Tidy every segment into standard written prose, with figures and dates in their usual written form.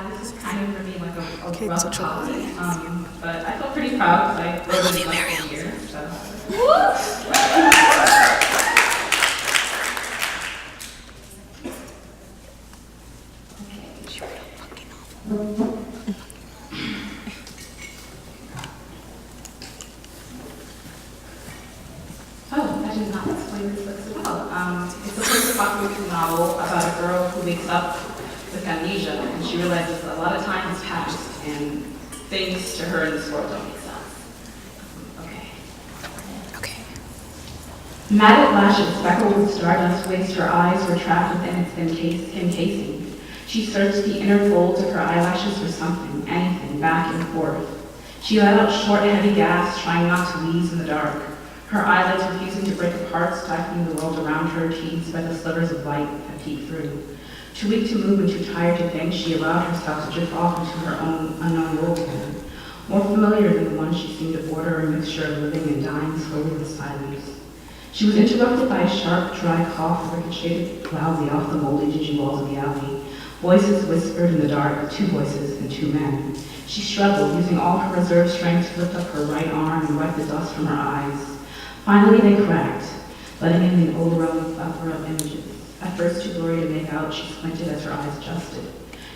This is kind of for me like a rough such a copy, but I felt pretty proud because I wrote it last year. Oh, I did not explain this book so well. It's a post-apocalyptic novel about a girl who wakes up with amnesia, and she realizes that a lot of time has passed, and things to her in this world don't make sense. Okay. Matted lashes speckled with stardust waste her eyes were trapped within its encasing. She searched the inner folds of her eyelashes for something, anything, back and forth. She let out short, heavy gasps, trying not to wheeze in the dark. Her eyelids refusing to break apart, stifling the world around her, teased by the slivers of light that peeked through. Too weak to move and too tired to think, she allowed herself to drift off into her own unknown world again, more familiar than the one she seemed to order a mixture of living and dying slowly with silence. She was interrupted by a sharp, dry cough that ricocheted loudly off the moldy, dingy walls of the alley. Voices whispered in the dark, two voices and two men. She struggled, using all her reserve strength to lift up her right arm and wipe the dust from her eyes. Finally, they cracked, letting in the overwhelming plethora of images. At first, too blurry to make out, she squinted as her eyes adjusted.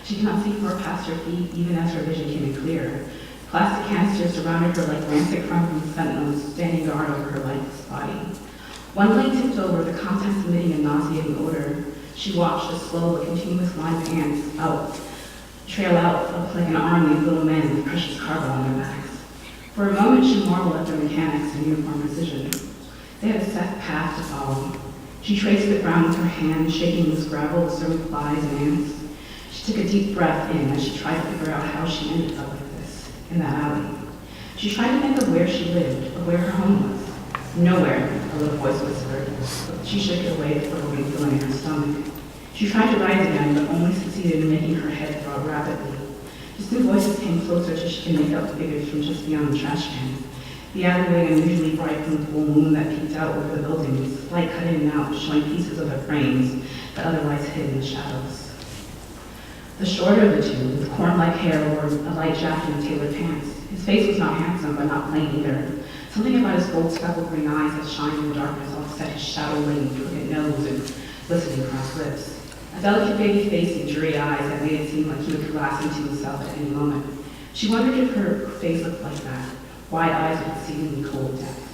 She could not see far past her feet, even as her vision came in clear. Plastic canisters surrounded her like rancid crumbling sentinels, standing guard over her lifeless body. One blade tipped over, the contents emitting a nauseating odor. She watched a slow but continuous line of hands trail out like an army of little men with precious cargo on their backs. For a moment, she marveled at their mechanics and uniform precision. They had a set path to follow. She traced the ground with her hand, shaking loose gravel, disturbing flies and ants. She took a deep breath in as she tried to figure out how she ended up like this, in that alley. She tried to think of where she lived, of where her home was. Nowhere, a little voice whispered. She shook it away, the foreboding feeling in her stomach. She tried to rise again, but only succeeded in making her head throb rapidly. Distant voices came closer till she could make out figures from just beyond the trash can. The alleyway unusually bright from the full moon that peeked out over the buildings, light cut in and out, showing pieces of their frames, but otherwise hid in the shadows. The shorter of the two, with corn-like hair, wore a light jacket and tailored pants. His face was not handsome, but not plain either. Something about his gold speckled green eyes that shined in the darkness offset his shadow-laden, crooked nose and glistening crossed lips. A delicate baby face and dreary eyes that made it seem like he would collapse into himself at any moment. She wondered if her face looked like that, wide eyes with exceedingly cold depth.